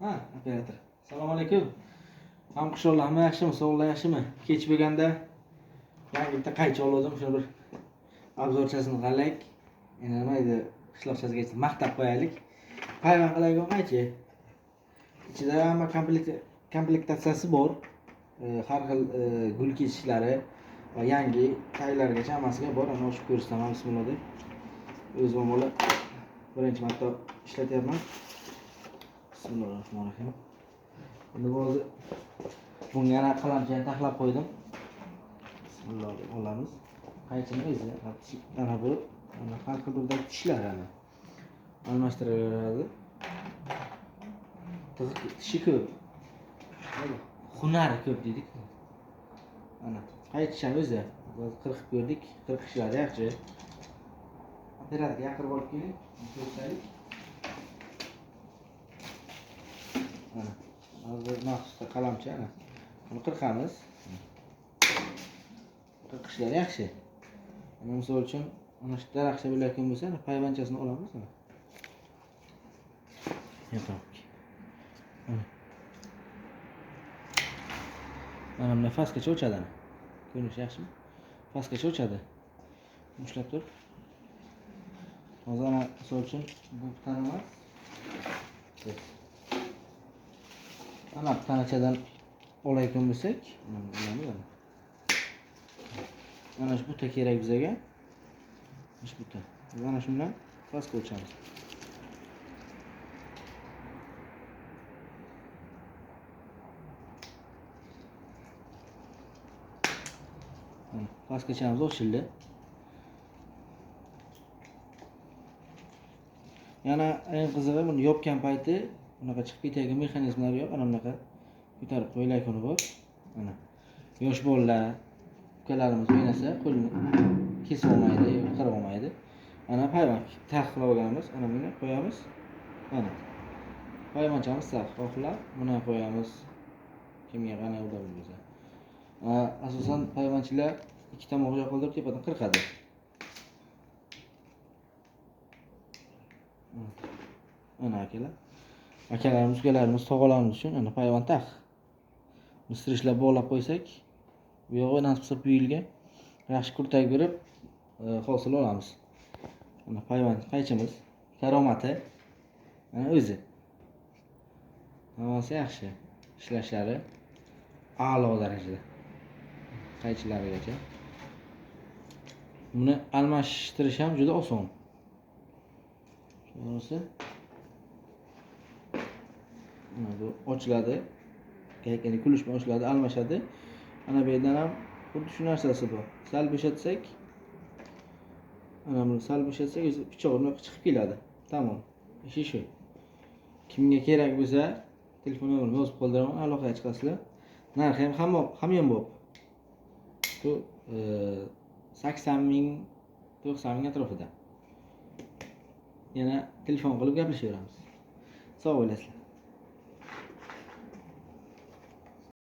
Ha, operator. Assalomu alaykum. Hamqishloqlar hamma yaxshimi? Sog'lar yaxshimi? Kech bo'lganda yangi bitta qaychi oldim. Shuni bir obzorchasini qalaylik. Endi nima edi? Qishloqchasigacha maqtab qo'yaylik. Payvand qilayotgan qaychi. Ichida hamma komplektatsiyasi bor. Har xil gul kesishlari va yangi taylargacha hammasiga bor. Ana o'sha ko'rsataman bismillah deb. O'zim bola birinchi marta ishlatyapman. Bismillahirrohmanirrohim. Endi hozir bunga yana qalamchani taxlab qo'ydim. Bismillah deb olamiz. Qaychini o'zi ana bu har xil turdagi tishlar ana almashtiraveradi. Tishi ko'p. Hunari ko'p dedik. Ana qaychishani o'zi qirqib ko'rdik. Qirqishlari yaxshi. Operatorga yaqinroq olib keling. Ko'rsaylik. Ana hozir maxsus qalamchi ana. Buni qirqamiz. Qirqishlari yaxshi. Mana misol uchun ana shu daraxtcha bo'layotgan bo'lsa, payvandchasini olamiz ana. Yo'q. Mana bunday faskacha o'chadi ana. Ko'rinishi yaxshimi? Faskacha o'chadi. Ushlab tur. Hozir ana misol uchun bu tanamas. Ana tanachadan olayotgan bo'lsak, mana shu buta kerak bizga. Shu buta. Mana shu bilan faska o'chamiz. Faskachamiz ochildi. Yana eng qizig'i buni yopgan payti bunaqa chiqib ketadigan mexanizmlari yo'q. Ana bunaqa ko'tarib qo'yiladigan bor. Mana yosh bolalar, ukalarimiz o'ynasa qo'lini kesib olmaydi, qirib olmaydi. Ana payvand taxlab olganmiz. Ana buni qo'yamiz. Mana payvandchamiz taxlab, buni qo'yamiz. Kimga qanday udal bo'lsa. Asosan payvandchilar ikki tomoqqa qoldirib tepadan qirqadi. Ana akalarimiz, ukalarimiz, tog'alarimiz uchun ana payvand tax. Mistirishlar bog'lab qo'ysak, bu yog'i nasib bu yilga yaxshi kurtak berib hosil olamiz. Ana payvand qaychimiz, karomati ana o'zi. Hammasi yaxshi. Ishlashlari a'lo darajada. Qaychilarigacha. Buni almashtirish ham juda oson. Shunisi mana bu ochiladi. Ya'ni kulish bilan ochiladi, almashadi. Ana bu yerdan ham xuddi shu narsasi bor. Sal bo'shatsak, ana buni sal bo'shatsak, pichoq bilan chiqib keladi. Tamom. Ishi shu. Kimga kerak bo'lsa, telefon nomerimni yozib qoldiraman, aloqaga chiqasizlar. Narxi ham hamyonbop. Bu 80 ming, 90 ming atrofida. Yana telefon qilib gaplashaveramiz. Sog' bo'lasizlar.